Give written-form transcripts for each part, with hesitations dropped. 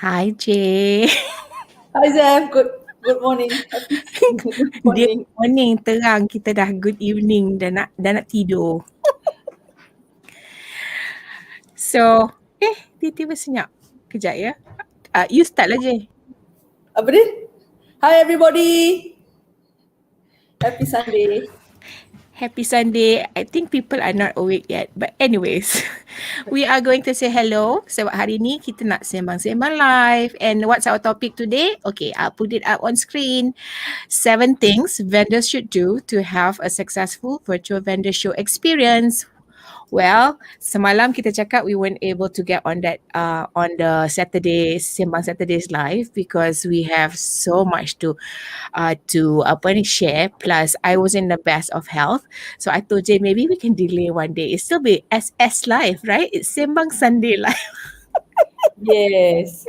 Hi Jay. Hi Zef, good morning. Good Dia morning. morning terang, kita dah good evening, dah nak tidur. So, dia tiba senyap. Kejap ya. You start lah Jay. Apa dia? Hi everybody. Happy Sunday. Happy Sunday. I think people are not awake yet. But anyways, we are going to say hello. Sebab hari ni kita nak sembang-sembang live. And what's our topic today? Okay, I'll put it up on screen. 7 things vendors should do to have a successful virtual vendor show experience. Well, semalam kita cakap we weren't able to get on that on the Sembang Saturdays live because we have so much to share. Plus, I was in the best of health, so I told Jay maybe we can delay one day. It still be SS live, right? It's Sembang Sunday live. Yes.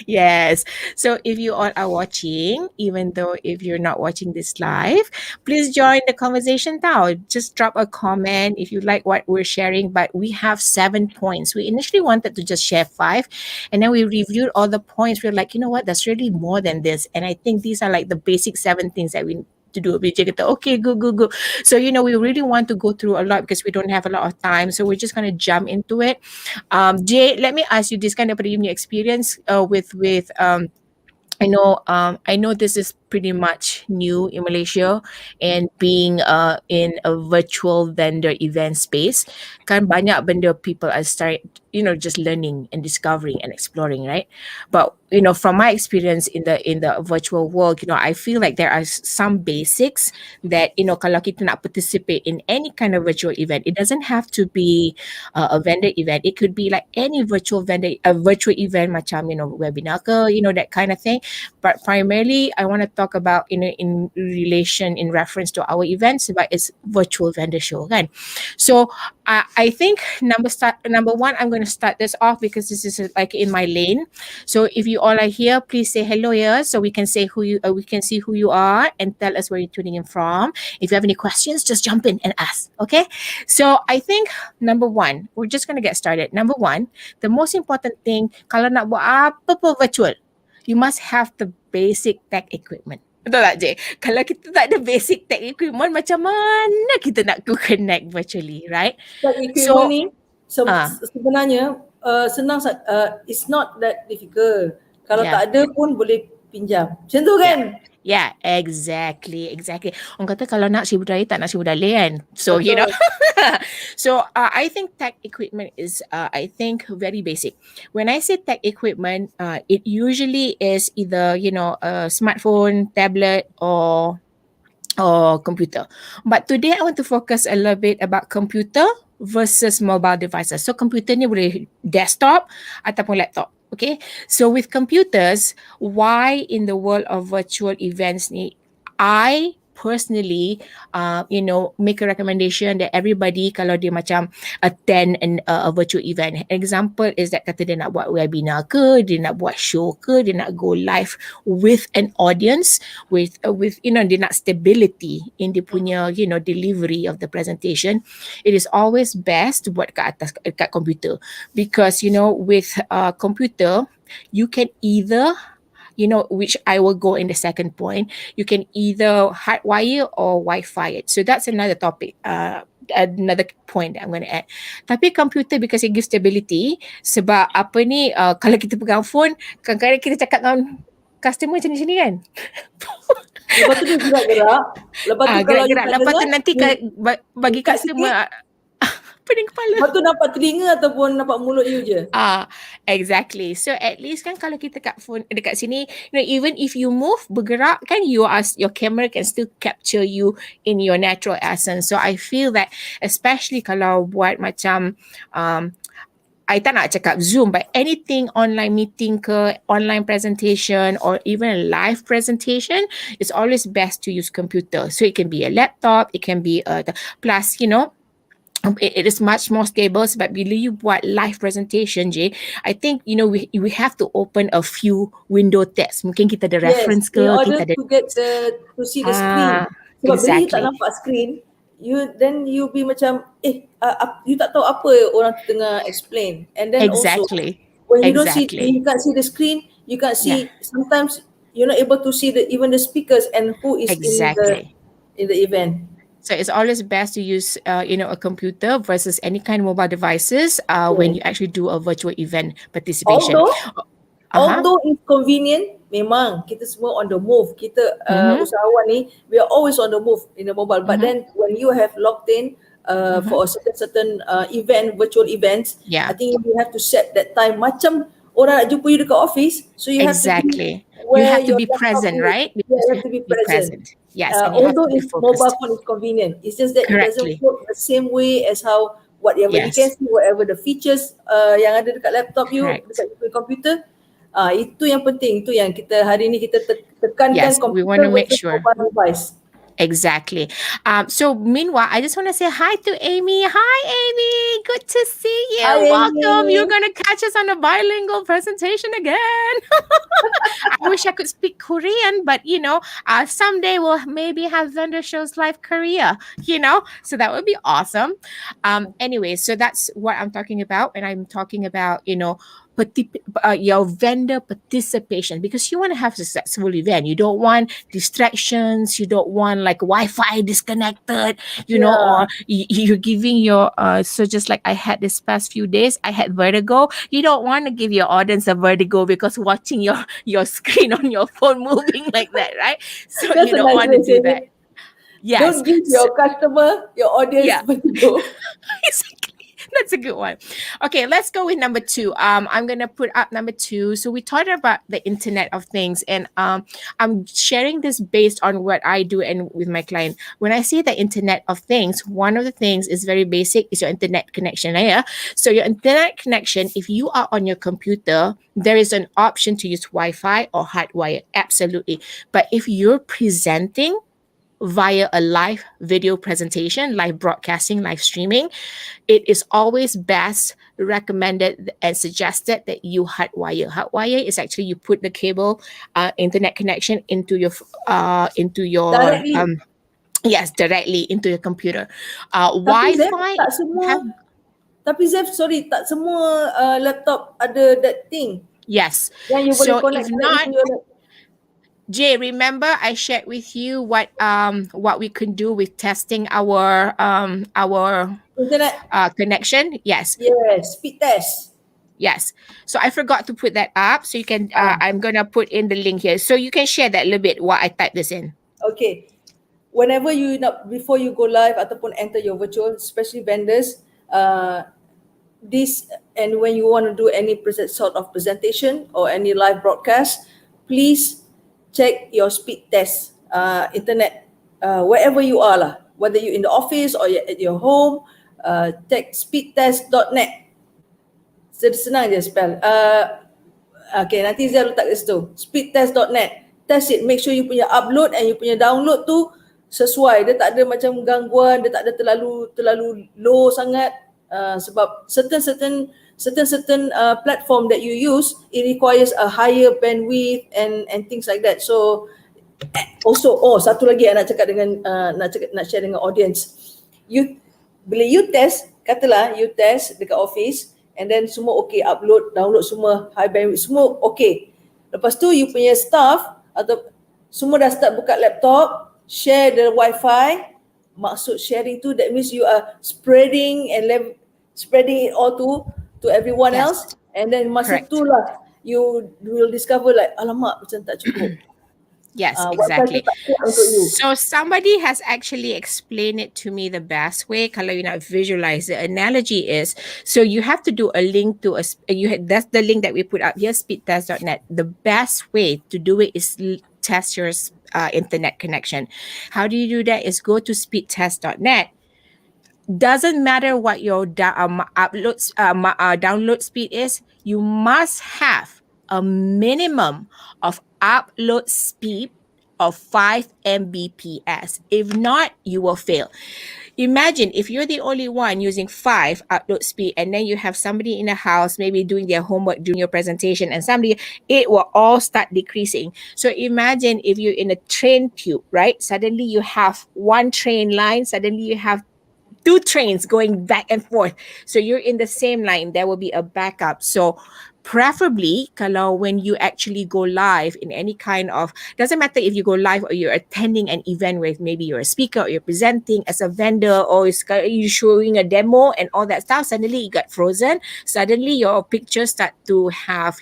Yes. So if you all are watching, even though if you're not watching this live, please join the conversation now. Just drop a comment if you like what we're sharing. But we have 7 points. We initially wanted to just share 5, and then we reviewed all the points. We're like, you know what, that's really more than this. And I think these are like the basic 7 things that we to do. Okay, good. So, we really want to go through a lot because we don't have a lot of time. So we're just going to jump into it. Jay, let me ask you this kind of your experience with I know this is pretty much new in Malaysia, and being in a virtual vendor event space, kan banyak benda people are just learning and discovering and exploring, right? But from my experience in the virtual world, I feel like there are some basics that kalau kita nak participate in any kind of virtual event, it doesn't have to be a vendor event. It could be like any virtual event macam webinar ke, that kind of thing. But primarily, I want to talk about in reference to our events, but it's virtual vendor show, kan? So I think number 1, I'm going to start this off because this is like in my lane. So if you all are here, please say hello here, so we can say we can see who you are and tell us where you're tuning in from. If you have any questions, just jump in and ask. Okay. So I think number 1, we're just going to get started. Number 1, the most important thing kalau nak buat apa pun virtual, you must have the basic tech equipment. Betul tak, Jay? Kalau kita tak ada basic tech equipment, macam mana kita nak connect virtually, right? Tech equipment ni sebenarnya senang. It's not that difficult. Kalau tak ada pun boleh pinjam. Macam tu kan? Yeah, exactly. Orang kata kalau nak si budaya tak nak si budaya kan. So, So, I think tech equipment is, I think, very basic. When I say tech equipment, it usually is either, a smartphone, tablet, or computer. But today I want to focus a little bit about computer versus mobile devices. So, computer ni boleh desktop ataupun laptop. Okay, so with computers, why in the world of virtual events ni, I personally, make a recommendation that everybody kalau dia macam attend a virtual event. Example is that kata dia nak buat webinar ke, dia nak buat show ke, dia nak go live with an audience, with dia nak stability in dia punya delivery of the presentation. It is always best to buat kat computer, because with computer you can either which I will go in the second point, you can either hardwire or Wi-Fi it. So that's another topic, another point that I'm going to add. Tapi computer, because it gives stability, sebab apa ni, kalau kita pegang phone, kadang-kadang kita cakap dengan customer macam ni kan. Lepas tu dia gerak-gerak. Lepas tu kalau gerak-gerak. Lepas tu nanti bagi customer pening kepala. Lepas tu nampak telinga ataupun nampak mulut you je. Exactly. So at least kan kalau kita kat phone dekat sini, even if you move, bergerak kan, your camera can still capture you in your natural essence. So I feel that especially kalau buat macam I tak nak cakap Zoom, but anything online meeting ke, online presentation, or even a live presentation, it's always best to use computer. So it can be a laptop, it can be plus it is much more stable. Sebab bila you buat live presentation, Jay, I think we have to open a few window tabs. Mungkin kita ada reference ke, in order kita ada to get to see the screen. Sebab bila you tak nampak screen, you be macam you tak tahu apa orang tengah explain. And then also when you don't see, you can't see the screen, you can't Yeah, see, sometimes you're not able to see even the speakers and who is exactly. in the event. So it's always best to use, a computer versus any kind of mobile devices when you Yes. actually do a virtual event participation. Although Uh-huh. although it's convenient, memang kita semua on the move. Kita Mm-hmm. usahawan ni, we are always on the move in the mobile. But Mm-hmm. then when you have logged in Mm-hmm. for a certain event, virtual events, I Yeah, think you have to set that time. Macam orang nak jumpa you dekat office, so you have to be exactly. You where have to your be laptop present, is. right? Yeah, Because you you have have to be to be present. present. Yes, and you have Although to be mobile focused. phone is convenient, it's just that it doesn't Correctly. work the same way as how whatever you can Yes, see, whatever the features yang ada dekat laptop you, correct. dekat komputer. Itu yang penting, itu yang kita hari ni kita tekankan, Yes, we want computer to make versus sure. mobile device. Exactly. So meanwhile, I just want to say hi to Amy. Hi, Amy. Good to see Hi you. Welcome. You're Amy. going to catch us on a bilingual presentation again. I wish I could speak Korean, but someday we'll maybe have vendor shows live Korea, so that would be awesome. Anyway, so that's what I'm talking about. And I'm talking about, your vendor participation, because you want to have a successful event. You don't want distractions. You don't want like Wi-Fi disconnected, Yeah, or you're giving your so just like I had this past few days, I had vertigo. You don't want to give your audience a vertigo because watching your screen on your phone moving like that, right? So that's you a don't nice want to way of do saying that. it. Yes. Don't give your customer, your audience Yeah. vertigo. Exactly. That's a good one. Okay, let's go with number two. I'm gonna put up number two. So we talked about the Internet of Things, and I'm sharing this based on what I do and with my client. When I say the Internet of Things, one of the things is very basic is your internet connection. Yeah. So your internet connection, if you are on your computer, there is an option to use Wi-Fi or hardwire. Absolutely. But if you're presenting via a live video presentation, live broadcasting, live streaming, it is always best recommended and suggested that you hardwire. Hardwire is actually you put the cable, internet connection into your Directly. yes, directly into your computer. Tapi Zef, Wi-Fi tak have semua, tapi Zef, sorry, tak semua laptop ada that thing. yes. Yang you boleh So if connect directly not, to your laptop. Jay, remember I shared with you what we can do with testing our Internet. connection. Yes. Yes, speed test. Yes. So I forgot to put that up. So you can, Ah, I'm going to put in the link here. So you can share that a little bit while I type this in. okay. Whenever you nak, before you go live ataupun enter your virtual, especially vendors, this, and when you want to do any sort of presentation or any live broadcast, please check your speed test, internet, wherever you are lah, whether you're in the office or you're at your home, check speedtest.net. Senang je spell. Okay, nanti Zia letak kat situ. Speedtest.net. Test it. Make sure you punya upload and you punya download tu sesuai. Dia tak ada macam gangguan, dia tak ada terlalu low sangat. Sebab certain platform that you use, it requires a higher bandwidth and things like that. So also, satu lagi yang nak cakap dengan nak share dengan audience. Bila you test, katalah you test dekat office and then semua okay, upload, download semua, high bandwidth, semua okay. Lepas tu you punya staff atau semua dah start buka laptop, share the wifi. Maksud sharing tu, that means you are spreading it all to everyone Yes. else, and then masa Correct. tu lah you will discover like, alamak, macam tak cukup. Yes, Wifi tu exactly. tak kuat untuk you. So somebody has actually explained it to me the best way. Kalau you nak visualize, the analogy is, so you have to do a link to that's the link that we put up here, speedtest.net. The best way to do it is test your internet connection. How do you do that? Is go to speedtest.net. Doesn't matter what your download speed is, you must have a minimum of upload speed of 5 Mbps. If not, you will fail. Imagine if you're the only one using 5 upload speed, and then you have somebody in the house maybe doing their homework during your presentation, and it will all start decreasing. So imagine if you're in a train tube, right? Suddenly you have one train line, suddenly you have two trains going back and forth. So you're in the same line, there will be a backup. So preferably kalau when you actually go live in any kind of, doesn't matter if you go live or you're attending an event where maybe you're a speaker or you're presenting as a vendor or you're showing a demo and all that stuff, suddenly it got frozen. Suddenly your pictures start to have,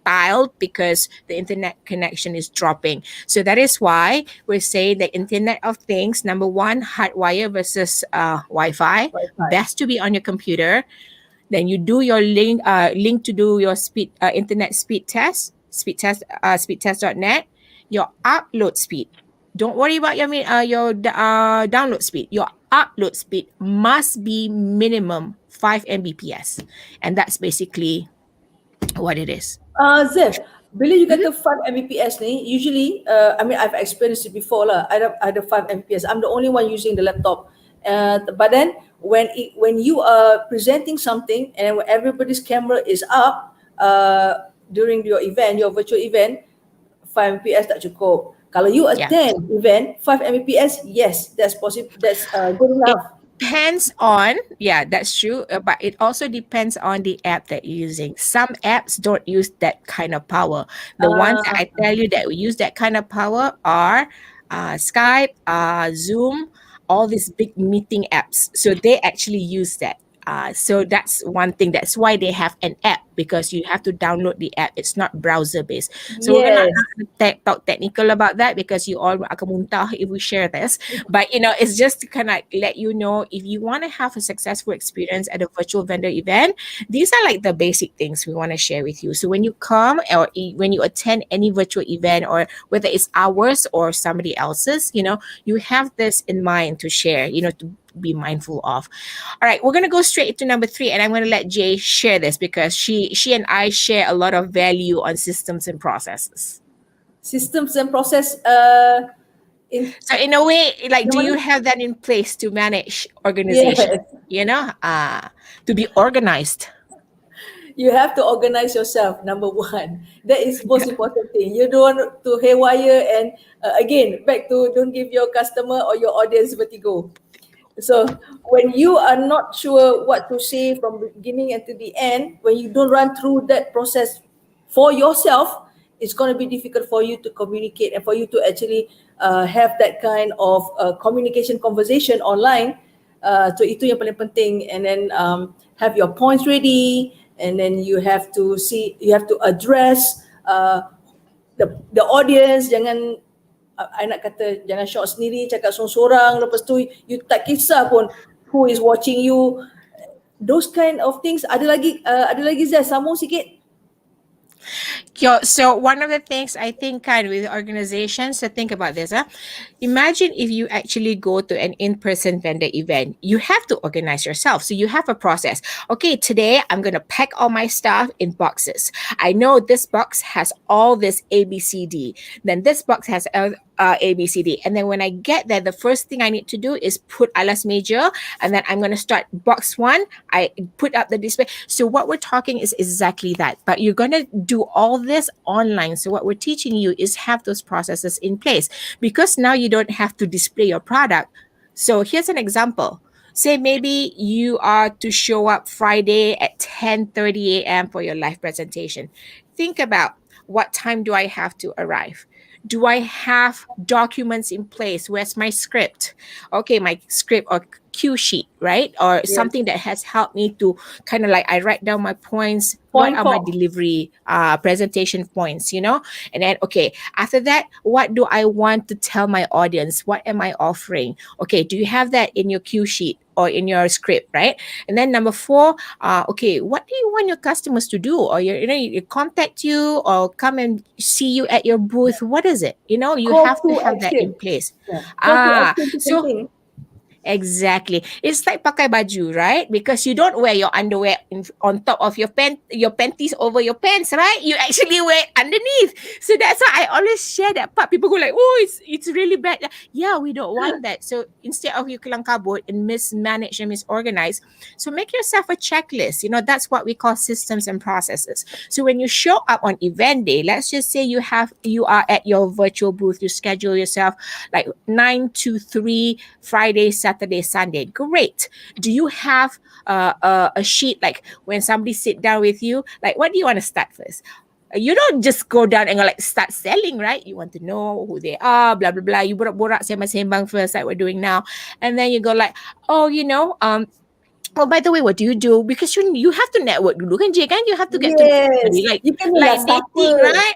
tiled because the internet connection is dropping. So that is why we're saying the Internet of Things, number one, hardwire versus Wi-Fi, Wi-Fi. best to be on your computer. Then you do your link to do your internet speedtest.net, your upload speed. Don't worry about your download speed. Your upload speed must be minimum 5 Mbps, and that's basically what it is. Zef, bila you Mhm. kata 5 Mbps ni, usually, I mean, I've experienced it before lah. I ada 5 Mbps. I'm the only one using the laptop. But then when you are presenting something and when everybody's camera is up during your event, your virtual event, 5 Mbps tak cukup. Kalau you Yeah. attend event, 5 Mbps, yes, that's possible. That's good It enough. depends on, yeah, that's true, but it also depends on the app that you're using. Some apps don't use that kind of power. The ones that I Uh, tell you that use that kind of power are Skype, Zoom, all these big meeting apps. So they actually use that. So that's one thing. That's why they have an app, because you have to download the app. It's not browser based. So we're gonna yes. talk technical about that because you all akan muntah if we share this. But it's just to kind of let you know, if you want to have a successful experience at a virtual vendor event, these are like the basic things we want to share with you. So when you come or when you attend any virtual event, or whether it's ours or somebody else's, you have this in mind to share, to be mindful of. All right, we're gonna go straight to number 3, and I'm gonna let Jay share this because she and I share a lot of value on systems and processes. Systems and process in So in a way, like, yang do you mana? have that in place to manage organization? Yes. To be organized. You have to organize yourself, number one. That is most important thing. You don't want to haywire and again, back to don't give your customer or your audience vertigo. So when you are not sure what to say from the beginning and to the end, when you don't run through that process for yourself, it's going to be difficult for you to communicate and for you to actually have that kind of communication conversation online. So itu yang paling penting. And then have your points ready, and then you have to address the audience. Jangan I nak kata jangan shock sendiri, cakap seorang-seorang, lepas tu you tak kisah pun who is watching you. Those kind of things. Ada lagi Zah, sambung sikit. So one of the things I think kind with organizations, so think about this. Imagine if you actually go to an in-person vendor event, you have to organize yourself. So you have a process. Okay, today I'm going to pack all my stuff in boxes. I know this box has all this ABCD. Then this box has ABCD. And then when I get there, the first thing I need to do is put alas meja, and then I'm going to start box 1. I put up the display. So what we're talking is exactly that. But you're going to do all this online. So what we're teaching you is have those processes in place, because now you don't have to display your product. So here's an example. Say maybe you are to show up Friday at 10:30 a.m. for your live presentation. Think about, what time do I have to arrive? Do I have documents in place? Where's my script? Okay, my script or cue sheet, right? Or Yes. something that has helped me to kind of like, I write down my points. What Point are my form. delivery presentation points, And then, okay, after that, what do I want to tell my audience? What am I offering? Okay, do you have that in your cue sheet or in your script, right? And then number 4, okay, what do you want your customers to do? Or you contact you or come and see you at your booth. What is it? You Call have to to have that in action. place. Yeah. Call to action tu So penting. exactly. It's like pakai baju, right? Because you don't wear your underwear on top of your panties over your pants, right? You actually wear it underneath. So that's why I always share that part. People go like, oh, it's really bad. Yeah, we don't want that. So instead of you kelang kabut and mismanaged and misorganized, so make yourself a checklist. That's what we call systems and processes. So when you show up on event day, let's just say you are at your virtual booth, you schedule yourself like 9 to 3 Friday, Saturday, Saturday, Sunday. Great. Do you have a sheet like when somebody sit down with you? Like, what do you want to start first? You don't just go down and like start selling, right? You want to know who they are, blah blah blah. You borak-borak sembang-sembang first, like we're doing now, and then you go like, oh, oh, by the way, what do you do? Because you have to network dulu kan, Jay, kan? You have to get to know somebody. Yes. You can be like, siapa? Dating, right?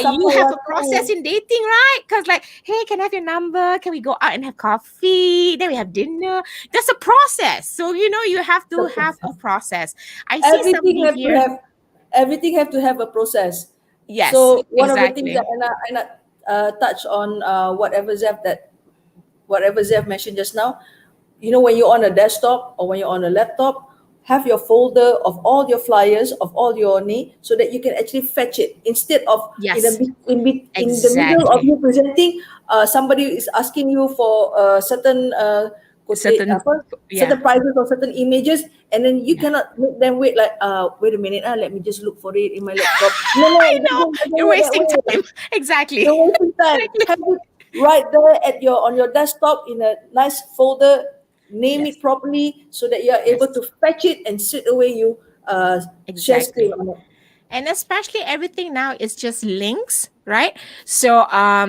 Siapa You have orang a tu? process in dating, right? Because like, hey, can I have your number? Can we go out and have coffee? Then we have dinner. That's a process. So you have to have a process. I see Everything somebody have to here. have everything have to have a process. Yes, So one of the things that exactly. I touch on whatever Zef mentioned just now, when you're on a desktop or when you're on a laptop, have your folder of all your flyers of all your need so that you can actually fetch it instead of Yes, in the middle of exactly. you presenting, somebody is asking you for certain Certain, yeah, certain prices or certain images, and then you yeah. cannot make them wait like wait a minute, let me just look for it in my laptop. No, I it know doesn't you're work that wasting way. time. Exactly. You're wasting time. Have it right there on your desktop in a nice folder. Name Yes, it properly so that you are able yes, to fetch it and straight away you share screen exactly. on it. And especially everything now is just links, right? So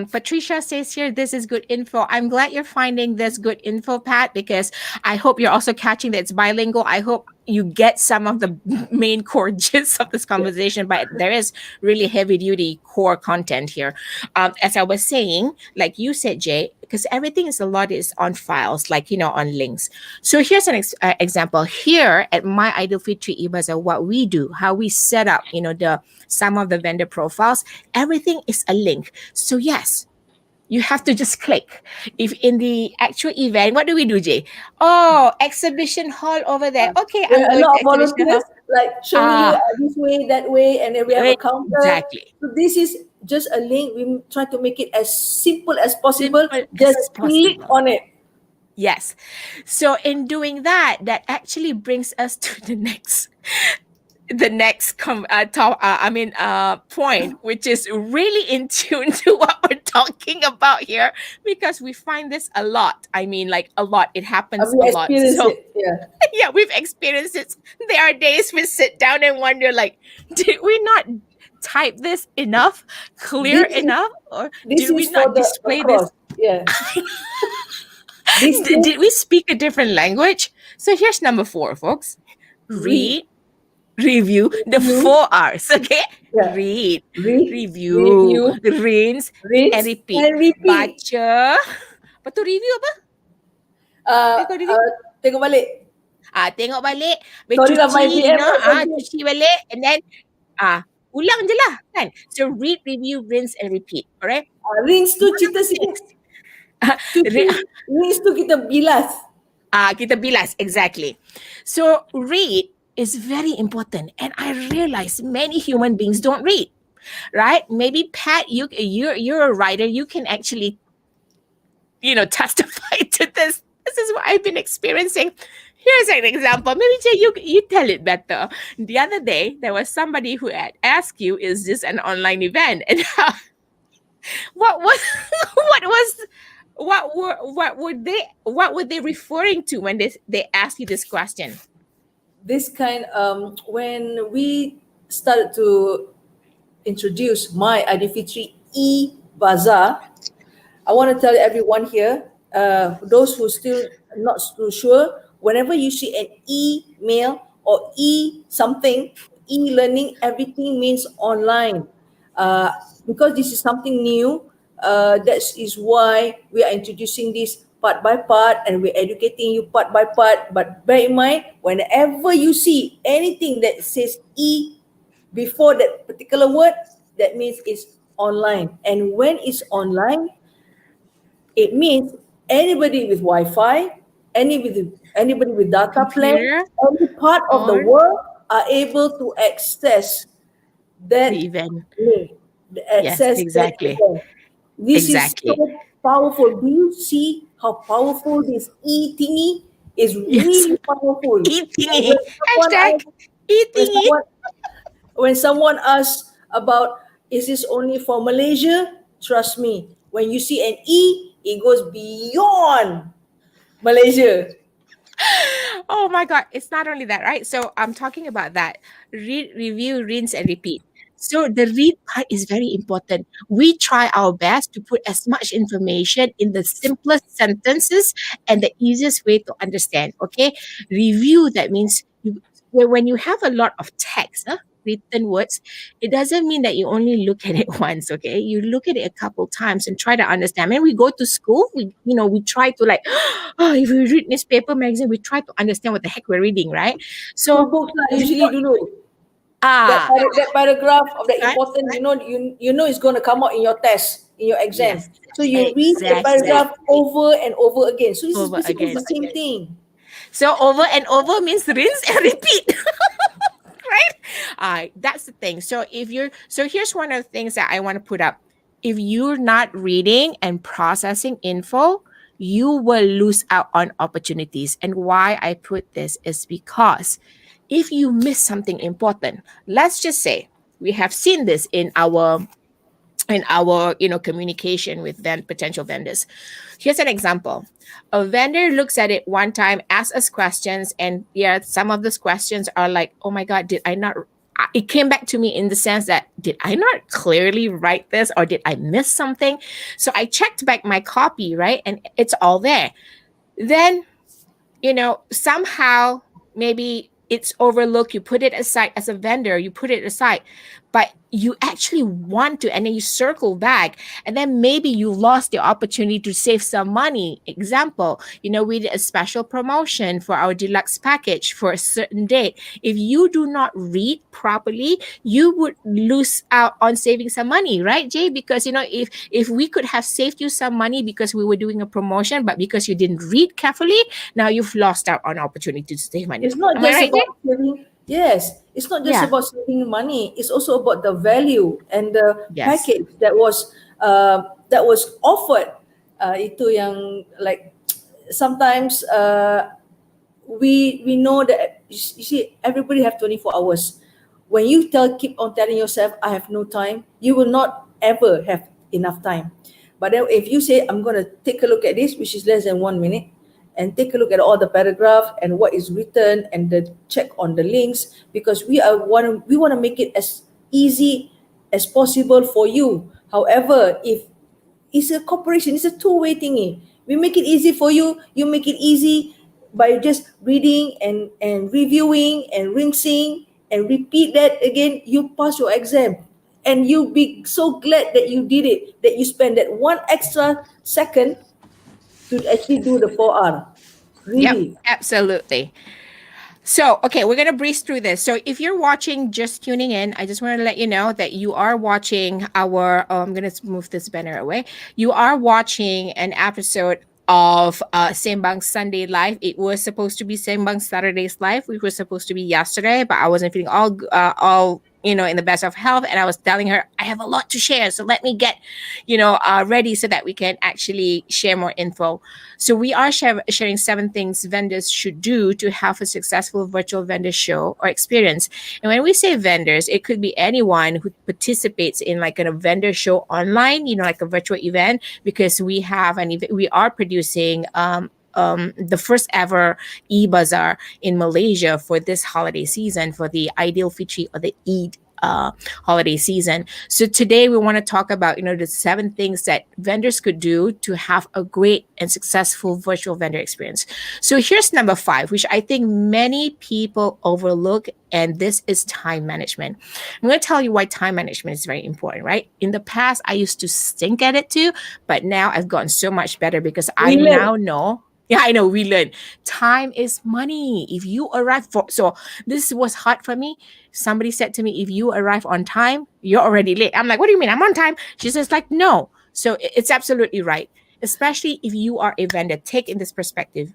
Patricia says here, this is good info. I'm glad you're finding this good info, Pat, because I hope you're also catching that it's bilingual. I hope you get some of the main core gist of this Yeah. conversation, but there is really heavy duty core content here. As I was saying, like you said, Jay, because everything is a lot is on files, like on links. So here's an example. Here at My Ideal Fitri Ibaza, what we do, how we set up, the some of the vendor profiles, everything is a link. So yes, you have to just click. If in the actual event, what do we do, Jay? Oh, exhibition hall over there. Okay, There I'm are a going lot to of exhibition volunteers hall. like showing you Ah, this way, that way, and then we have a counter. exactly. So this is just a link. We try to make it as simple as possible. Simple Just as click possible. on it. Yes. So in doing that, that actually brings us to the next point, which is really in tune to what we're talking about here, because we find this a lot. I mean, like a lot. It happens We a lot. experience So it. Yeah. yeah, we've experienced it. There are days we sit down and wonder, like, did we not type this enough, clear This is enough, or this did we is for not the display this? across. Yeah. This Did is we speak a different language? So here's number 4, folks. read, Read, review, the review, 4 R's, okay? yeah. Read, Read, review, review, rinse, and rinse, repeat. and repeat. Baca. Apa tu review apa? Uh, Apa kau review? uh, Tengok balik. Tengok balik, Sorry lah, my bercuci, PM right confused. cuci balik, and then ulang je lah, kan? So read, review, rinse, and repeat. Alright? Rinse tu One of cerita the sikit. things. Cuci, rinse tu kita bilas. Kita bilas, exactly. So read is very important, and I realize many human beings don't read. Right? Maybe Pat, you're a writer. You can actually testify to this. This is what I've been experiencing. Here's an example. Maybe Jay, you tell it better. The other day, there was somebody who had asked you, "Is this an online event?" And what was what was what were they referring to when they asked you this question? This kind, when we started to introduce my ID 3 Bazaar, I want to tell everyone here, those who still not too sure, whenever you see an email or something, e-learning, everything means online. Because this is something new, that is why we are introducing this part by part and we're educating you part by part. But bear in mind, whenever you see anything that says before that particular word, that means it's online. And when it's online, it means anybody with Wi-Fi, anybody with data plan, Computer any part of the or world are able to access the that event? link, Yes, access that exactly, event. This is exactly. so powerful. Do you see how powerful this thingy is? Yes, Really powerful. And eating hashtag when eating. someone when someone asks about, is this only for Malaysia? Trust me, when you see an it goes beyond. Malaysia. Oh my God. It's not only that, right? So I'm talking about that. Read, review, rinse, and repeat. So the read part is very important. We try our best to put as much information in the simplest sentences and the easiest way to understand. Okay. Review, that means when you have a lot of text, written words, it doesn't mean that you only look at it once. Okay. You look at it a couple times and try to understand. When we go to school, we try to like, oh, if we read newspaper magazine, we try to understand what the heck we're reading, right? School So books lah you usually know, dulu. That, ah, that paragraph of that right, important, right. You know it's going to come out in your test, in your exam. Yes, So you read the exactly. paragraph over and over again. So this is Over basically the again. same thing. So over and over means rinse and repeat. Right? That's the thing. So here's one of the things that I want to put up. If you're not reading and processing info, you will lose out on opportunities. And why I put this is because if you miss something important, let's just say we have seen this in our communication with potential vendors. Here's an example. A vendor looks at it one time, asks us questions, and yeah, some of those questions are like, oh my God, did I not, it came back to me in the sense that, did I not clearly write this, or did I miss something? So I checked back my copy, right, and it's all there. Then somehow maybe it's overlooked. You put it aside as a vendor, you put it aside, but you actually want to, and then you circle back, and then maybe you lost the opportunity to save some money. Example, we did a special promotion for our deluxe package for a certain date. If you do not read properly, you would lose out on saving some money, right, Jay? Because if we could have saved you some money because we were doing a promotion, but because you didn't read carefully, now you've lost out on opportunity to save money. It's not Am I just right, Jay? about saving. Yes, it's not just Yeah. about saving money. It's also about the value and the Yes. package that was offered. Itu yang like sometimes we know that you see everybody have 24 hours. When you keep on telling yourself I have no time, you will not ever have enough time. But then if you say I'm going to take a look at this, which is less than 1 minute, and take a look at all the paragraph and what is written and the check on the links, because we want to make it as easy as possible for you. However, if it's a corporation, it's a two-way thingy. We make it easy for you, you make it easy by just reading and reviewing and rinsing and repeat that again, you pass your exam. And you'll be so glad that you did it, that you spend that one extra second to actually do the 4R. Yep. Really. Absolutely. So, okay, we're going to breeze through this. So, if you're watching, just tuning in, I just want to let you know that you are watching I'm going to move this banner away. You are watching an episode of Sembang Sunday Live. It was supposed to be Sembang Saturday's Live, which was supposed to be yesterday, but I wasn't feeling all in the best of health. And I was telling her, I have a lot to share. So let me get, ready so that we can actually share more info. So we are sharing 7 things vendors should do to have a successful virtual vendor show or experience. And when we say vendors, it could be anyone who participates in like a vendor show online, like a virtual event, because we are producing the first ever e-bazaar in Malaysia for this holiday season, for the Ideal Fitri or the Eid holiday season. So today we want to talk about, the 7 things that vendors could do to have a great and successful virtual vendor experience. So here's number 5, which I think many people overlook, and this is time management. I'm going to tell you why time management is very important, right? In the past, I used to stink at it too, but now I've gotten so much better because I We learn. now know. Yeah, I know, we learn. Time is money. If you arrive so this was hard for me. Somebody said to me, if you arrive on time, you're already late. I'm like, what do you mean? I'm on time. She says, like, no. So it's absolutely right. Especially if you are a vendor. Take in this perspective.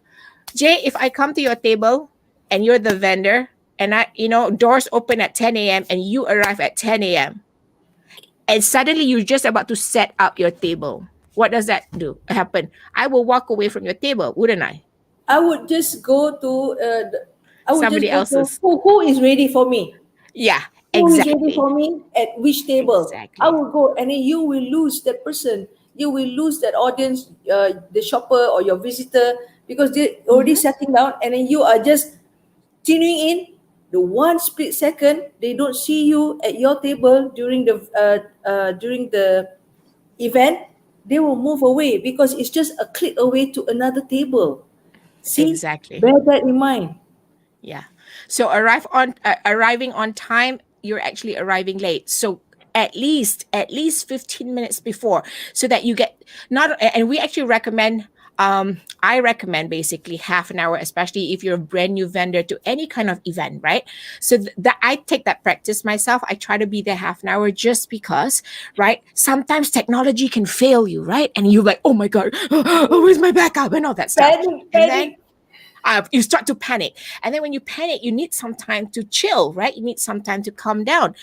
Jay, if I come to your table and you're the vendor, and doors open at 10 a.m. and you arrive at 10 a.m. and suddenly you're just about to set up your table, what does that happen? I will walk away from your table, wouldn't I? I would just go to I would just Somebody go to else's. who is ready for me. Yeah, Who is ready exactly. for me at which table? I Exactly. will go, and then you will lose that person. You will lose that audience, the shopper or your visitor, because they're already Mm-hmm. setting down, and then you are just tuning in. The one split second they don't see you at your table during the event, they will move away because it's just a click away to another table. See, Exactly. bear that in mind. Yeah. So arriving on time, you're actually arriving late. So at least 15 minutes before, so that you get not and we actually recommend, I recommend basically half an hour, especially if you're a brand new vendor to any kind of event, right? So that I take that practice myself. I try to be there half an hour just because, right? Sometimes technology can fail you, right? And you're like, oh my God, oh, where's my backup and all that stuff. Panic, And then panic. you start to panic. And then when you panic, you need some time to chill, right? You need some time to calm down.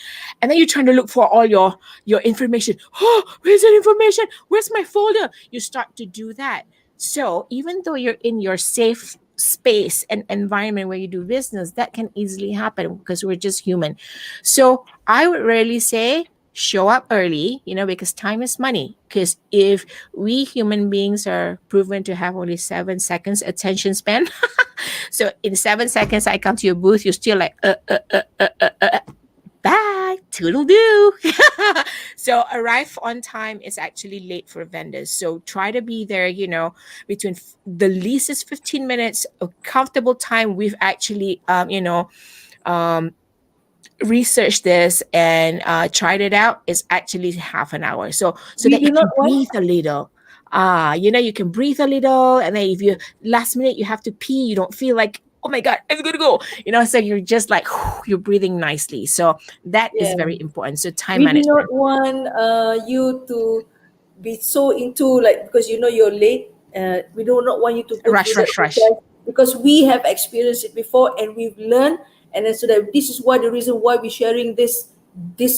And then you're trying to look for all your information. Oh, where's that information? Where's my folder? You start to do that. So even though you're in your safe space and environment where you do business, that can easily happen because we're just human. So I would really say show up early, because time is money. Because if we human beings are proven to have only 7 seconds attention span, so in 7 seconds, I come to your booth, you're still like, bye, toodle doo. So arrive on time is actually late for vendors. So try to be there, between the least is 15 minutes, a comfortable time. We've actually, um, researched this and tried it out. Is actually half an hour. So We that you do not can want. breathe a little. You can breathe a little, and then if you last minute you have to pee, you don't feel like, oh my God, I'm gonna go. So you're just like you're breathing nicely. So that is Yeah. very important. So time We do not management. want you to be so into, like, because you know you're late. We do not want you to go through Rush, that rush, rush. process because we have experienced it before and we've learned. And then so that this is why the reason why we're sharing this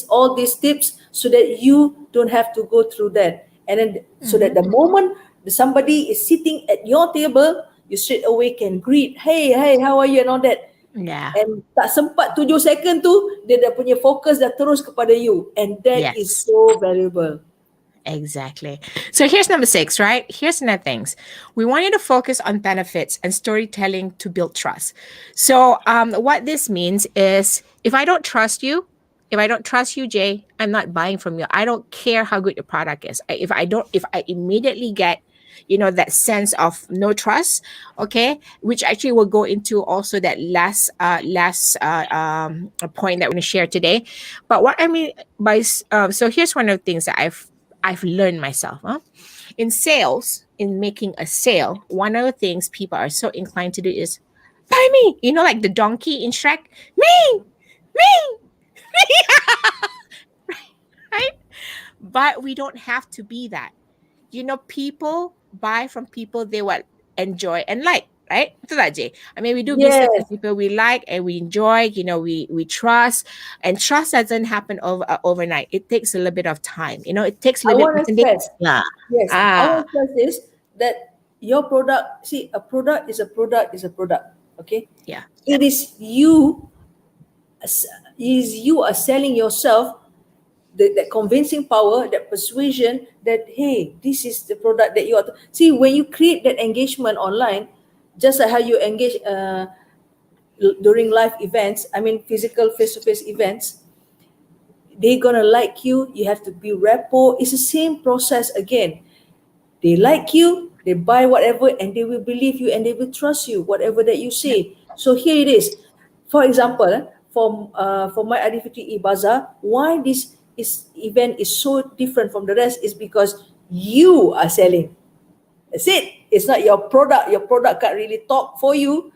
all these tips so that you don't have to go through that. And then so that Hmm. the moment somebody is sitting at your table, you straight away can greet, hey, hey, how are you, and all that. Yeah. And tak sempat 7 second tu, dia dah punya fokus dah terus kepada you. And that is Yes. so valuable. Exactly. So here's number 6, right? Here's another things. We want you to focus on benefits and storytelling to build trust. So what this means is if I don't trust you, Jay, I'm not buying from you. I don't care how good your product is. If I immediately get, that sense of no trust, okay, which actually will go into also that last point that we're going to share today. But what I mean so here's one of the things that I've learned myself. Huh? In sales, in making a sale, one of the things people are so inclined to do is buy me. Like the donkey in Shrek, me, me, right? But we don't have to be that. People buy from people they will enjoy and like, right? Ito that, Jay. I mean, we do business with Yes. people we like and we enjoy, we trust. And trust doesn't happen overnight. It takes a little bit of time. It takes a I little bit want to of stress, yeah. yes, I Ah, want to stress this, that your product, see, a product is a product is a product. Okay? yeah. It is you, you are selling yourself, that convincing power, that persuasion that, hey, this is the product that you are. See, when you create that engagement online, just like how you engage during live events, I mean physical face-to-face events, they're gonna like you. You have to be rapport. It's the same process again. They like you, they buy whatever, and they will believe you and they will trust you, whatever that you Yep. say. So here it is. For example, for my Identity e-Bazaar, why this event is so different from the rest is because you are selling. That's it. It's not your product. Your product can't really talk for you.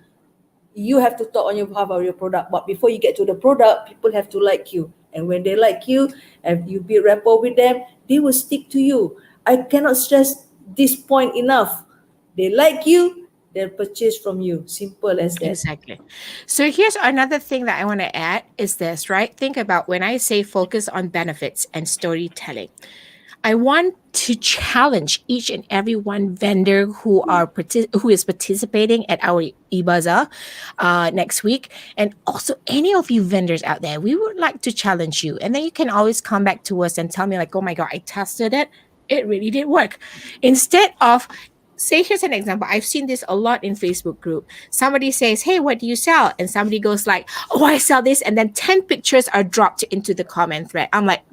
You have to talk on your behalf of your product. But before you get to the product, people have to like you. And when they like you and you build rapport with them, they will stick to you. I cannot stress this point enough. They like you, they'll purchase from you. Simple as that. Exactly. So here's another thing that I want to add is this, right? Think about when I say focus on benefits and storytelling. I want to challenge each and every one vendor who is participating at our eBazaar next week, and also any of you vendors out there. We would like to challenge you, and then you can always come back to us and tell me like, "Oh my God, I tested it. It really did work." Instead of say here's an example. I've seen this a lot in Facebook group. Somebody says, hey, what do you sell? And somebody goes like, oh, I sell this, and then 10 pictures are dropped into the comment thread. I'm like,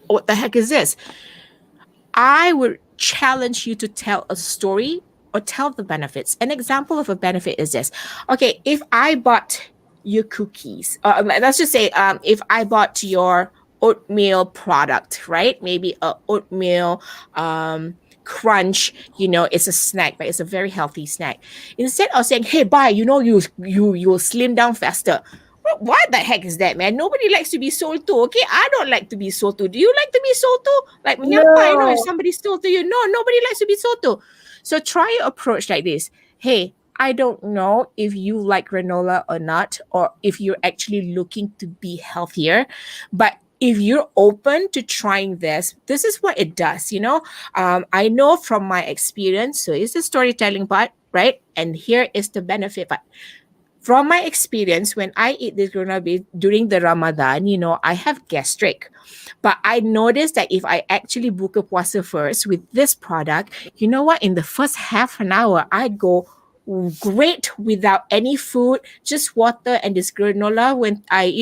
what the heck is this? I would challenge you to tell a story or tell the benefits. An example of a benefit is this. Okay, if I bought your cookies, let's just say if I bought your oatmeal product, right? Maybe a oatmeal crunch, it's a snack, but it's a very healthy snack. Instead of saying, hey, buy, you will slim down faster. What the heck is that, man? Nobody likes to be sold to. Okay, I don't like to be sold to. Do you like to be sold to? Like, menyapa, if No. somebody sold to you. No, nobody likes to be sold to. So try your approach like this. Hey, I don't know if you like granola or not, or if you're actually looking to be healthier, but if you're open to trying this is what it does. I know from my experience. So it's the storytelling part, right? And here is the benefit part. From my experience, when I eat this granola beef during the Ramadan, I have gastric. But I noticed that if I actually buka puasa first with this product, you know what? In the first half an hour, I go great without any food, just water and this granola. When I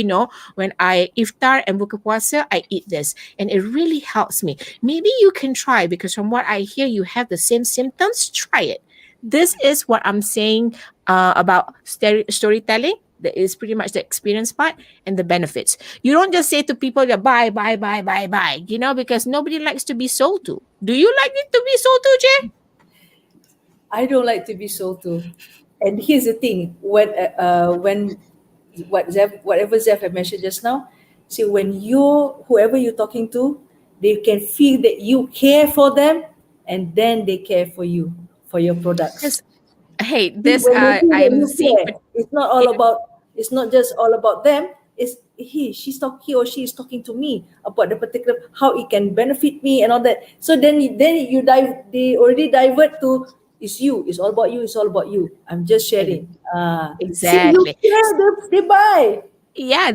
iftar and buka puasa, I eat this, and it really helps me. Maybe you can try, because from what I hear, you have the same symptoms. Try it. This is what I'm saying about storytelling. That is pretty much the experience part and the benefits. You don't just say to people, buy, buy, buy, buy, buy, because nobody likes to be sold to. Do you like it to be sold to, Jay? I don't like to be sold to. And here's the thing: when whatever Zef had mentioned just now, see, when whoever you're talking to, they can feel that you care for them, and then they care for you, for your products. Yes. Hey, See, this when they feel that I'm you seeing. care, it's not just all about them. It's he or she is talking to me about the particular how it can benefit me and all that. So they already divert to, it's all about you, it's all about you. I'm just sharing. See, you Exactly. care, they buy. Yeah,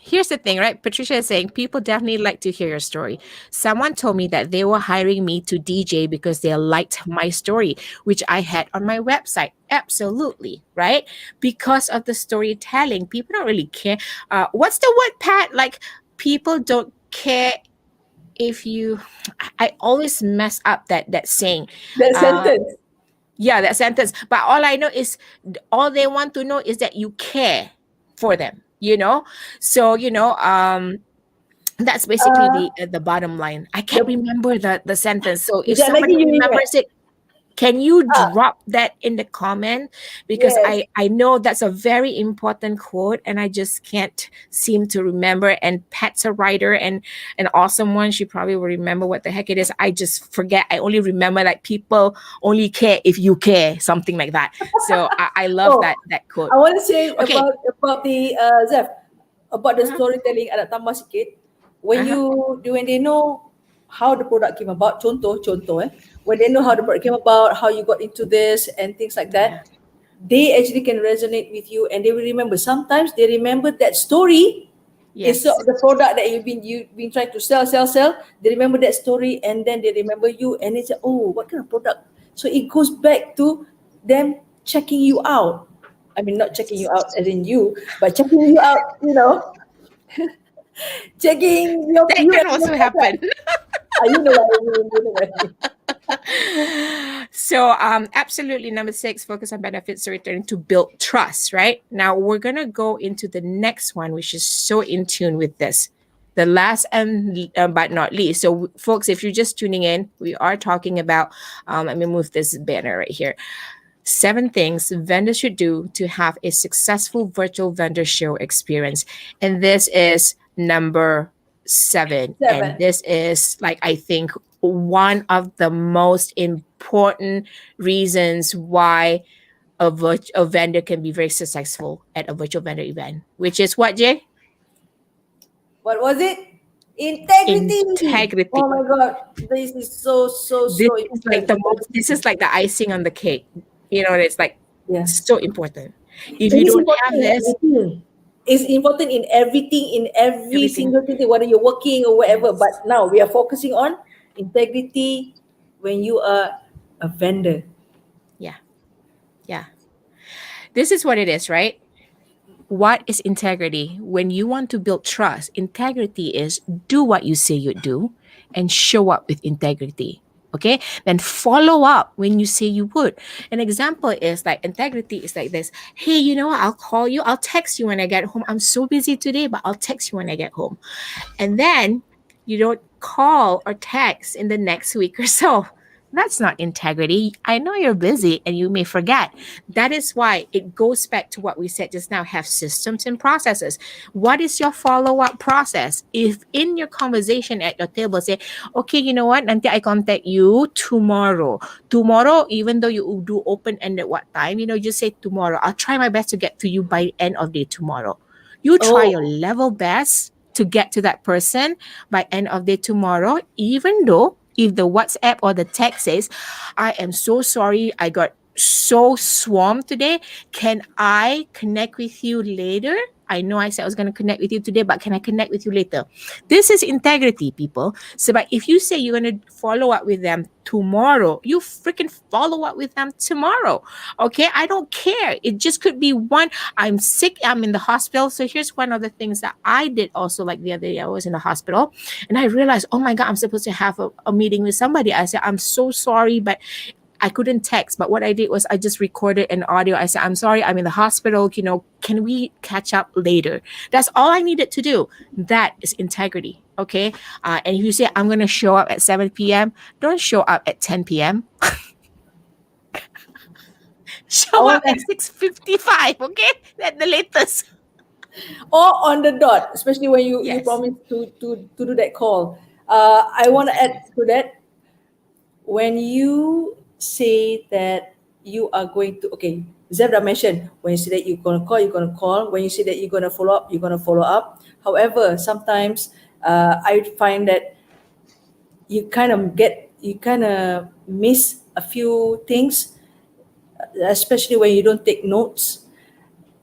here's the thing, right? Patricia is saying people definitely like to hear your story. Someone told me that they were hiring me to DJ because they liked my story, which I had on my website. Absolutely, right? Because of the storytelling, people don't really care. What's the word, Pat? Like, people don't care if you. I always mess up that saying. That Uh, sentence. yeah, that sentence. But all I know is, all they want to know is that you care for them. So that's basically Uh, the bottom line. I can't the remember the sentence. So if Sekejap lagi somebody you ingat. remembers it, can you Ah, drop that in the comment? Because yes. I know that's a very important quote, and I just can't seem to remember. And Pat's a writer and an awesome one. She probably will remember what the heck it is. I just forget. I only remember like people only care if you care, something like that. So I love Oh, that quote. I want to say Okay. about the Zef, about the Uh-huh. storytelling. Ada tambah sikit. When Uh-huh. when they know how the product came about, contoh, when they know how the product came about, how you got into this and things like Yeah. that, they actually can resonate with you, and they will remember. Sometimes they remember that story instead Yes. of the product that you've been trying to sell. They remember that story, and then they remember you, and they say, oh, what kind of product? So it goes back to them checking you out. I mean, not checking you out as in you, but checking you out, checking That you can and your also product. happen. You know what I mean. You know what I mean. So absolutely, number 6, focus on benefits to return to build trust. Right now, we're gonna go into the next one, which is so in tune with this. The last and but not least. So, folks, if you're just tuning in, we are talking about. Let me move this banner right here. 7 things vendors should do to have a successful virtual vendor show experience. And this is number 7. And Seven. this is, like, I think, one of the most important reasons why a vendor can be very successful at a virtual vendor event, which is what, Jay? What was it? Integrity. Integrity. Oh my God, this is so so This so is like important. the most, this is like the icing on the cake. It's like Yeah. so important. If It you is don't important have in this, everything. It's important in everything, in every everything. single thing, whether you're working or whatever. Yes. But now we are focusing on integrity, when you are a vendor. Yeah. Yeah. This is what it is, right? What is integrity? When you want to build trust, integrity is do what you say you do and show up with integrity. Okay. Then follow up when you say you would. An example is like integrity is like this. Hey, you know what? I'll call you. I'll text you when I get home. I'm so busy today, but I'll text you when I get home. And then you don't call or text in the next week or so. That's not integrity. I know you're busy and you may forget. That is why it goes back to what we said just now, have systems and processes. What is your follow up process? If in your conversation at your table, say, okay, you know what? Nanti I contact you tomorrow. Tomorrow, even though you do open ended what time, just say tomorrow. I'll try my best to get to you by end of day tomorrow. You try your Oh, level best to get to that person by end of day tomorrow, even though if the WhatsApp or the text says, I am so sorry, I got so swamped today. Can I connect with you later? I know I said I was going to connect with you today, but can I connect with you later? This is integrity, people. So, but if you say you're going to follow up with them tomorrow, you freaking follow up with them tomorrow. Okay. I don't care. It just could be one. I'm sick. I'm in the hospital. So here's one of the things that I did also, like the other day, I was in the hospital and I realized, oh my God, I'm supposed to have a meeting with somebody. I said, I'm so sorry, but I couldn't text, but what I did was I just recorded an audio. I said, I'm sorry, I'm in the hospital. Can we catch up later? That's all I needed to do. That is integrity. Okay. And if you say, I'm going to show up at 7 p.m., don't show up at 10 p.m. Show or up at 6:55. Okay. At the latest. or on the dot, especially when you Yes. promise to do that call. I want to add Exactly. to that, when you say that you are going to, okay, Zebra mentioned, when you say that you're gonna call. When you say that you're gonna follow up, you're gonna follow up. However, sometimes I find that you kind of miss a few things, especially when you don't take notes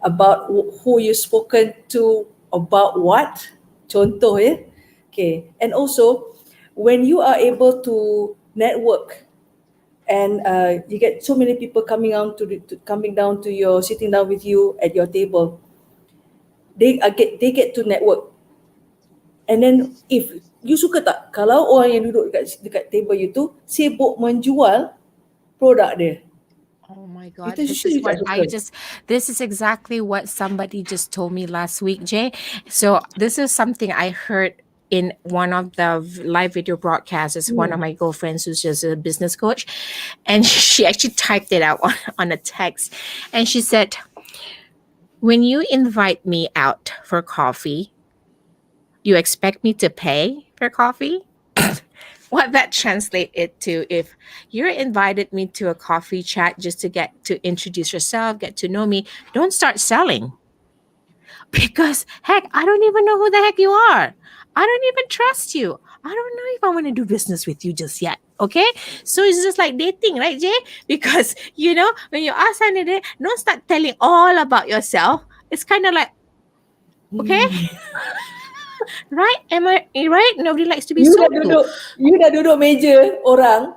about who you spoken to about what. Contoh ya. Okay. And also, when you are able to network and you get so many people coming down to your sitting down with you at your table, they get to network. And then if you suka tak kalau orang yang duduk dekat table you tu sibuk menjual produk dia, Oh my itu God. This justru is you tak what suka. this is exactly what somebody just told me last week, Jay. So, this is something I heard in one of the live video broadcasts. It's one of Hmm. my girlfriends who's just a business coach. And she actually typed it out on a text. And she said, when you invite me out for coffee, you expect me to pay for coffee? What that translate it to, if you're invited me to a coffee chat just to get to introduce yourself, get to know me, don't start selling. Because heck, I don't even know who the heck you are. I don't even trust you. I don't know if I want to do business with you just yet. Okay. So it's just like dating, right, Jay? Because when you ask somebody, don't start telling all about yourself. It's kind of like, okay, right? Am I right? Nobody likes to be you dah sold to. duduk you dah duduk meja orang,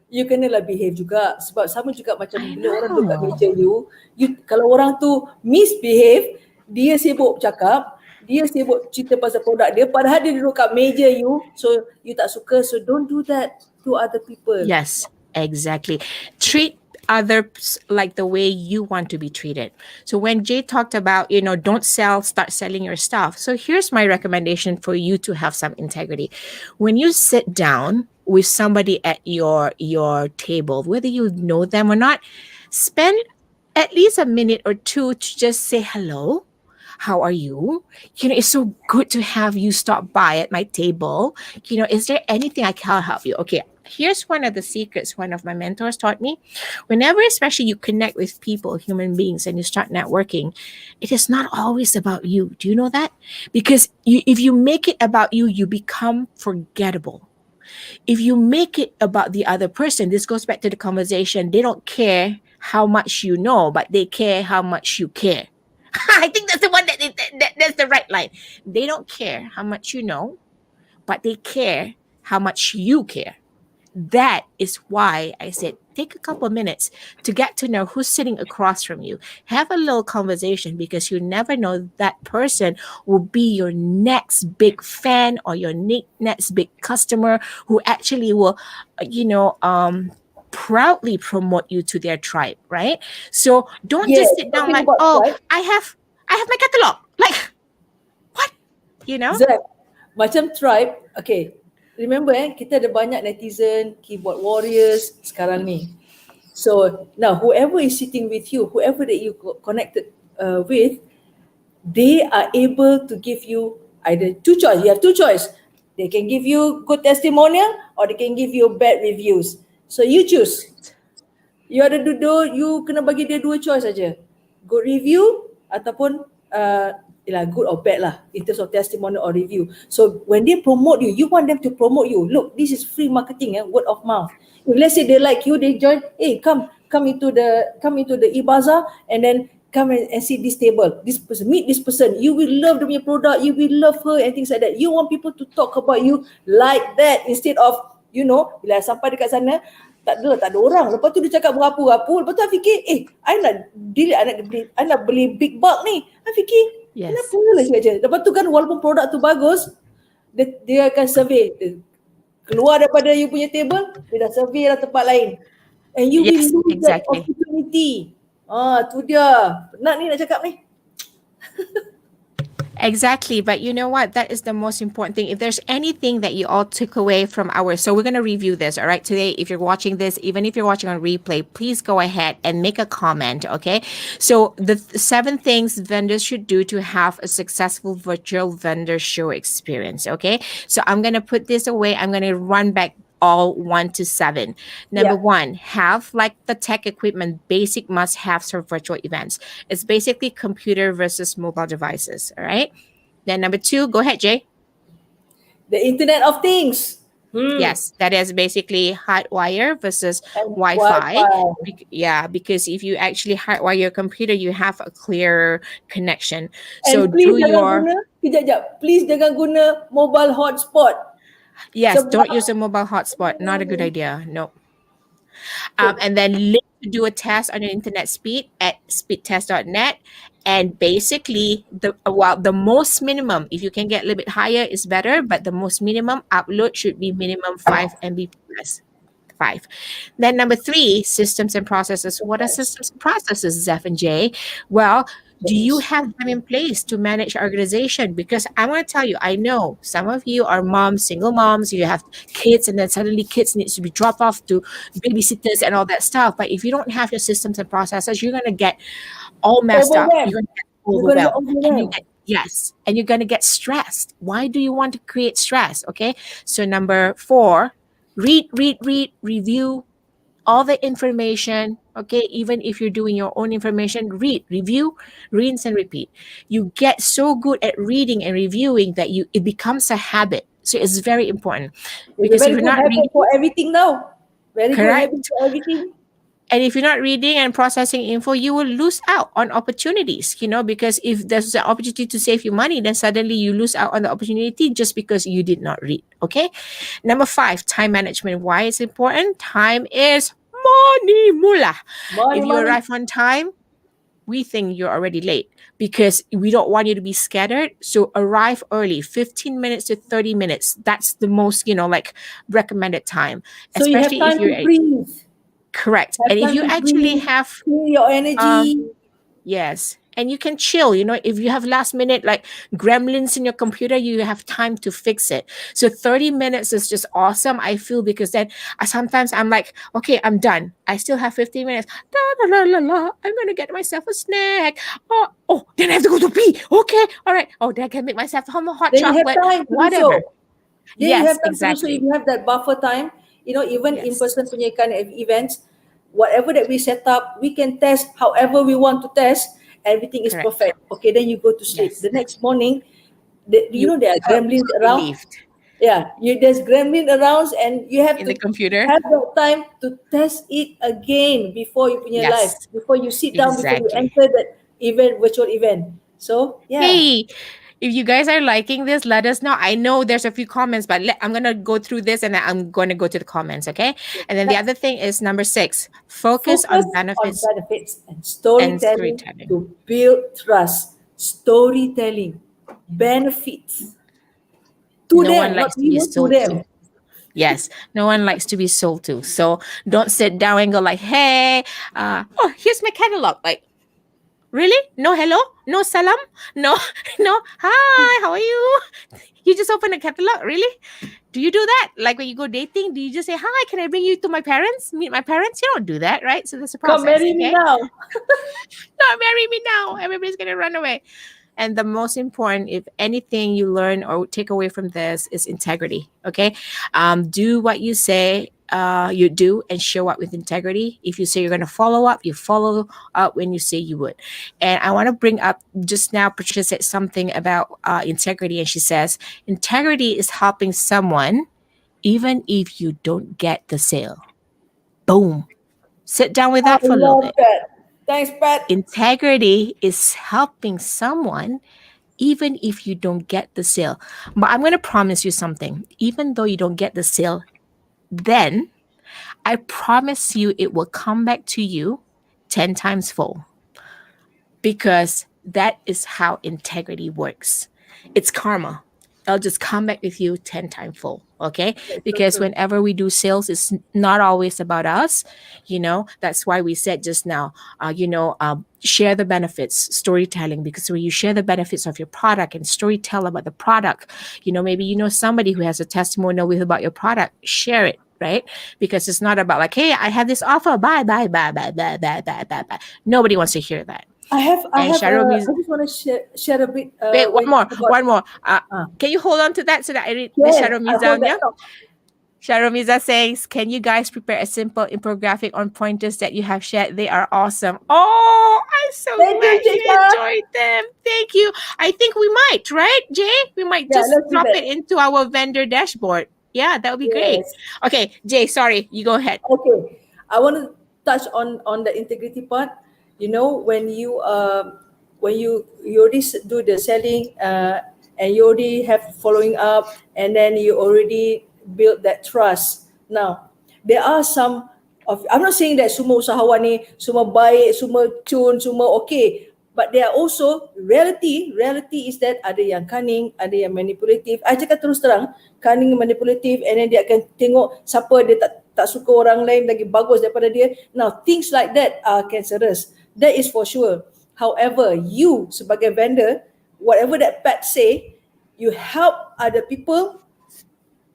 you kenalah behave juga. Sebab sama juga macam I bila orang duduk kat meja know. you kalau orang tu misbehave, dia sibuk cakap, dia sibuk cerita pasal produk dia, padahal dia duduk kat meja you, so you tak suka. So don't do that to other people. Yes, exactly. Treat others like the way you want to be treated. So when Jay talked about, don't sell, start selling your stuff. So here's my recommendation for you to have some integrity. When you sit down with somebody at your table, whether you know them or not, spend at least a minute or two to just say hello. How are you? It's so good to have you stop by at my table. Is there anything I can help you? Okay, here's one of the secrets one of my mentors taught me. Whenever, especially, you connect with people, human beings, and you start networking, it is not always about you. Do you know that? Because if you make it about you, you become forgettable. If you make it about the other person, this goes back to the conversation. They don't care how much you know, but they care how much you care. I think that's the one that's the right line. They don't care how much you know, but they care how much you care. that is why I said take a couple of minutes to get to know who's sitting across from you. Have a little conversation because you never know that person will be your next big fan or your next big customer who actually will, you know, proudly promote you to their tribe, right? So don't Yes, just sit down talking like, about oh, tribe, I have my catalog. Like, what? You know? Zef, macam tribe, okay. Remember kita ada banyak netizen, keyboard warriors sekarang ni. So now whoever is sitting with you, whoever that you connected with, they are able to give you either two choice. You have two choice. They can give you good testimonial or they can give you bad reviews. So you choose. You ada duduk, you kena bagi dia dua choice saja. Good review ataupun good or bad lah in terms of testimonial or review. So when they promote you, you want them to promote you. Look, this is free marketing, word of mouth. If let's say they like you, they join, hey, come into the e-bazaar and then come and see this table. This person, meet this person. You will love the punya product, you will love her and things like that. You want people to talk about you like that instead of, bila sampai dekat sana, tak ada orang. Lepas tu dia cakap berapu-rapu. Lepas tu I fikir, I nak beli big bulk ni. I fikir, kenapa Yes. lah cakap je. Lepas tu kan walaupun produk tu bagus, dia akan survey. Dia keluar daripada you punya table, dia dah survey lah tempat lain. And you will Yes, lose that exactly. opportunity. Tu dia. Penat ni nak cakap ni. Exactly. But you know what? That is the most important thing. If there's anything that you all took away from so we're going to review this. All right. Today, if you're watching this, even if you're watching on replay, please go ahead and make a comment. Okay. So the 7 things vendors should do to have a successful virtual vendor show experience. Okay. So I'm going to put this away. I'm going to run back all 1 to 7. Number Yeah. 1, have like the tech equipment, basic must haves for virtual events. It's basically computer versus mobile devices. All right. Then number 2, go ahead, Jay. The Internet of Things. Yes, that is basically hardwire versus And Wi-Fi. Wi-Fi. Yeah, because if you actually hardwire your computer, you have a clear connection. So And please do jangan your guna, kejap. Please jangan guna mobile hotspot. yes, don't use Sebab a mobile hotspot. Not a good idea. No. okay, And then link to do a test on your internet speed at speedtest.net. And basically, the most minimum, if you can get a little bit higher, is better. But the most minimum upload should be minimum 5 Mbps. 5. Then number 3, systems and processes. What are systems and processes, Zef and Jay? Well, do you have them in place to manage organization? Because I want to tell you, I know some of you are moms, single moms, you have kids, and then suddenly kids needs to be dropped off to babysitters and all that stuff. But if you don't have your systems and processes, you're going to get all messed up. overwhelmed. You're going to get You're going to get overwhelmed. And you overwhelmed. get, yes, and you're going to get stressed. Why do you want to create stress? Okay. So number 4, read, review all the information. Okay. Even if you're doing your own information, read, review, rinse and repeat. You get so good at reading and reviewing that it becomes a habit. So it's very important It's a because if very you're good not habit reading, for everything now. Very good correct? habit for everything. And if you're not reading and processing info, you will lose out on opportunities, because if there's an opportunity to save you money, then suddenly you lose out on the opportunity just because you did not read. Okay. Number 5, time management. Why it's important? Time is money mula. If you Money. arrive on time, we think you're already late because we don't want you to be scattered. So arrive early, 15 minutes to 30 minutes. That's the most, recommended time, So you have especially if time to you're breathe. correct. Have And if time you to actually breathe, have clear your energy. yes. And you can chill, if you have last minute like gremlins in your computer, you have time to fix it. So 30 minutes is just awesome, I feel, because then sometimes I'm like, okay, I'm done. I still have 15 minutes. Da, da, la, la, la. I'm going to get myself a snack. Oh, then I have to go to pee. Okay. All right. Oh, then I can make myself a hot Then you have chocolate, time to do whatever. so. Then you Yes, have time to do so. If exactly. you have that buffer time, even in Yes, person punya kind of events, whatever that we set up, we can test however we want to test. Everything is correct. perfect. Okay, then you go to sleep. Yes. The next morning, You there are wake up gremlins so around. relieved Yeah, there's gremlin around, and you have in the to computer. have that time to test it again before you punya live, Yes, before you sit down, before you exactly. enter that virtual event. So yeah. Hey, If you guys are liking this, let us know. I know there's a few comments, but I'm going to go through this and I'm going to go to the comments, okay? And then the other Next, thing is number 6, focus focus on on benefits benefits and and storytelling storytelling. to build trust. Storytelling, benefits to No one them, not likes to to be you, to sold to. them. Yes, no one likes to be sold to. So don't sit down and go like, hey, oh, here's my catalog. Like, really? No hello? No salam? No, no, hi, how are you? You just open a catalog? Really? Do you do that? Like when you go dating, do you just say, hi, can I bring you to my parents? Meet my parents? You don't do that, right? So there's a Come process, marry me okay? now. Not marry me now. Everybody's going to run away. And the most important, if anything you learn or take away from this, is integrity. Okay. Do what you say you do and show up with integrity. If you say you're going to follow up, you follow up when you say you would. And I want to bring up just now, Patricia said something about integrity. And she says, integrity is helping someone even if you don't get the sale. Boom. Sit down with I that for a little love bit. that. Thanks, Pat. Integrity is helping someone even if you don't get the sale. But I'm going to promise you something. Even though you don't get the sale, then I promise you it will come back to you 10 times full, because that is how integrity works. It's karma. I'll just come back with you 10 times full. Okay. That's so Because true. whenever we do sales, it's not always about us. That's why we said just now, share the benefits, storytelling, because when you share the benefits of your product and story tell about the product, maybe somebody who has a testimonial with about your product, share it. Right. Because it's not about like, hey, I have this offer. Bye, bye, bye, bye, bye, bye, bye, bye, bye. Nobody wants to hear that. I And have Sharon, I just want to share a bit wait, one when you more, talk about one more. uh, Can you hold on to that so that I read Miss yes, I Sharomiza hold on that you? talk. Sharomiza says, can you guys prepare a simple infographic on pointers that you have shared? They are awesome. Oh, I'm so Thank glad you, you Sheila. enjoyed them. Thank you. I think we might, right, Jay? We might Yeah, just let's do drop it that. into our vendor dashboard. Yeah, that would be great. Yes. Okay, Jay, sorry, you go ahead. Okay, I want to touch on the integrity part. You know, when you already do the selling and you already have following up, and then you already build that trust. Now, there are some of, I'm not saying that semua usahawan ni semua baik, semua cun, semua okay. But there are also reality is that ada yang cunning, ada yang manipulative. I cakap terus terang, cunning, manipulative, and then dia akan tengok siapa dia tak suka orang lain lagi bagus daripada dia. Now, things like that are cancerous. That is for sure. However, you sebagai vendor, whatever that Pat say, you help other people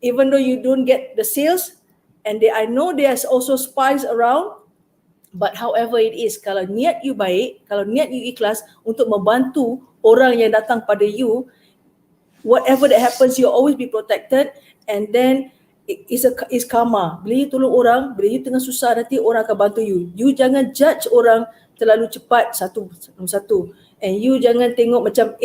even though you don't get the sales, and I know there's also spies around. But however it is, kalau niat you baik, kalau niat you ikhlas untuk membantu orang yang datang pada you, whatever that happens, you'll always be protected. And then it's karma. Bila you tolong orang, bila you tengah susah, nanti orang akan bantu you. You jangan judge orang terlalu cepat satu. And you jangan tengok macam,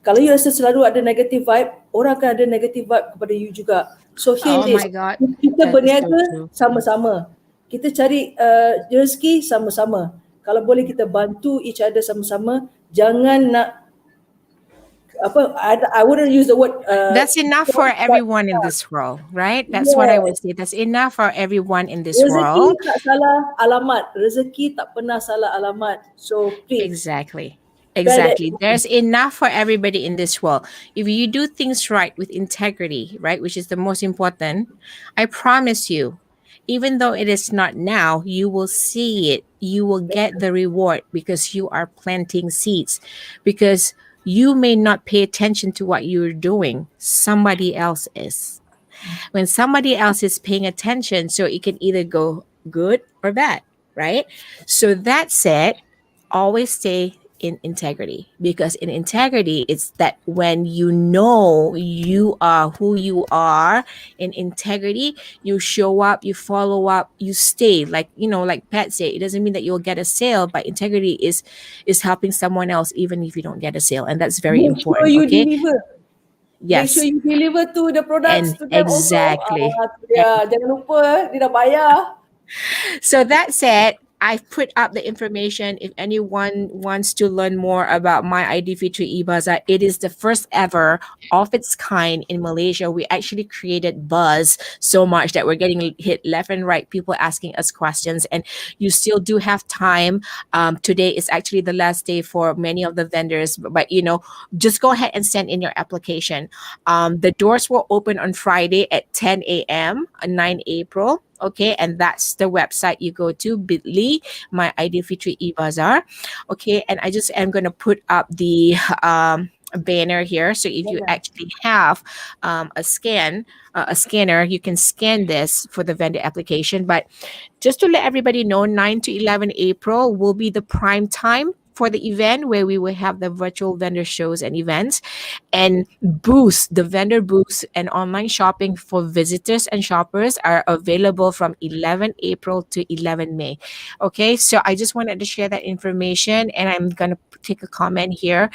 kalau you rasa selalu ada negative vibe, orang akan ada negative vibe kepada you juga. So here Oh it is. my God, Kita that is so berniaga true. sama-sama. Kita cari rezeki sama-sama. Kalau boleh kita bantu each other sama-sama. Jangan nak apa, I wouldn't use the word That's enough for but everyone in this world, right? That's what I yes, would say. That's enough for everyone in this rezeki world. tak salah alamat. Rezeki tak pernah salah alamat. So please Exactly. bear that Exactly. in mind. There's enough for everybody in this world. If you do things right with integrity, right, which is the most important, I promise you, even though it is not now, you will see it. You will get the reward because you are planting seeds. Because you may not pay attention to what you're doing, somebody else is. When somebody else is paying attention, so it can either go good or bad, right? So that said, always stay in integrity, because in integrity it's that when you know you are who you are in integrity, you show up, you follow up, you stay, like like Pat said, it doesn't mean that you'll get a sale, but integrity is helping someone else even if you don't get a sale, and that's very Make sure important. you Okay. deliver. Make sure Yes. you deliver to the products And to them also. exactly. Tu dia. Jangan lupa dia dah bayar. So that said, I've put up the information if anyone wants to learn more about my ID feature eBazaar. It is the first ever of its kind in Malaysia. We actually created buzz so much that we're getting hit left and right, people asking us questions, and you still do have time. Today is actually the last day for many of the vendors, but just go ahead and send in your application. The doors will open on Friday at 10 a.m. on 9 April. Okay, and that's the website you go to, bit.ly, my ID feature eBazaar. Okay, and I just am going to put up the banner here. So if you actually have a scanner, you can scan this for the vendor application. But just to let everybody know, 9 to 11 April will be the prime time for the event where we will have the virtual vendor shows and events, and booths, the vendor booths and online shopping for visitors and shoppers are available from 11 April to 11 May. Okay, so I just wanted to share that information, and I'm going to take a comment here.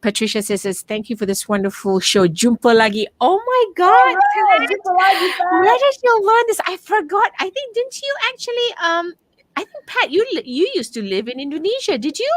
Patricia says, thank you for this wonderful show. Jumpa lagi. Oh my All God. right, jumpa lagi, Where Pat. did you learn this? I forgot. I think, didn't you actually I think Pat, you used to live in Indonesia. Did you?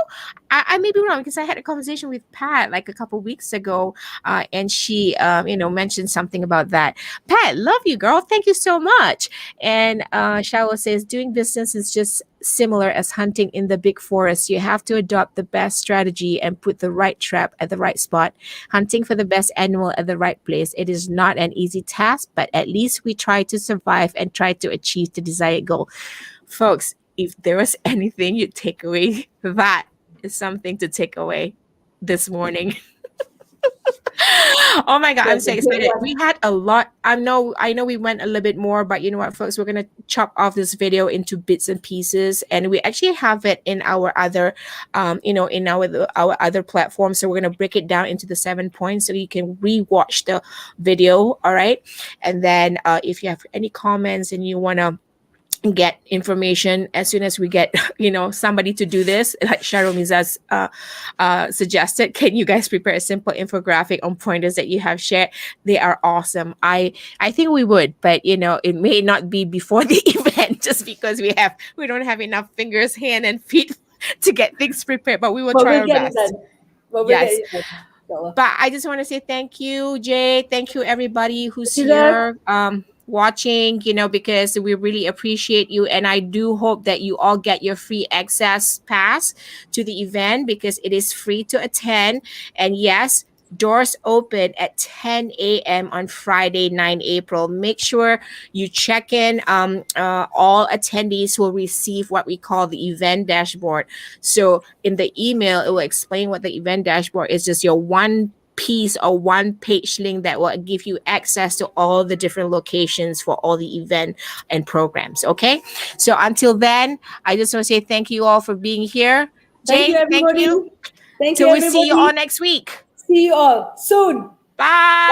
I may be wrong because I had a conversation with Pat like a couple weeks ago, and she mentioned something about that. Pat, love you, girl. Thank you so much. And Shawo says doing business is just similar as hunting in the big forest. You have to adopt the best strategy and put the right trap at the right spot. Hunting for the best animal at the right place. It is not an easy task, but at least we try to survive and try to achieve the desired goal. Folks, if there was anything you take away, that is something to take away this morning. Oh my God, I'm That's so a good excited. one. We had a lot. I know we went a little bit more, but you know what, folks, we're gonna chop off this video into bits and pieces, and we actually have it in our other in our other platforms. So we're gonna break it down into the 7 points so you can re-watch the video. All right. And then if you have any comments and you wanna get information as soon as we get somebody to do this, like Cheryl Mizas suggested, can you guys prepare a simple infographic on pointers that you have shared? They are awesome. I think we would, but it may not be before the event just because we don't have enough fingers, hand and feet to get things prepared, but we will But try we'll our get it best. done. But we'll get Yes. it done. So, But I just want to say thank you, Jay. Thank you, everybody who's thank you, Zef. here watching, because we really appreciate you. And I do hope that you all get your free access pass to the event because it is free to attend. And yes, doors open at 10 a.m. on Friday, 9 April. Make sure you check in. All attendees will receive what we call the event dashboard. So in the email, it will explain what the event dashboard is, just your one piece or one page link that will give you access to all the different locations for all the event and programs. Okay. So until then, I just want to say thank you all for being here. Thank you, Jay, thank you. everybody. Thank you, Till we see you all everybody. next week. See you all soon. Bye.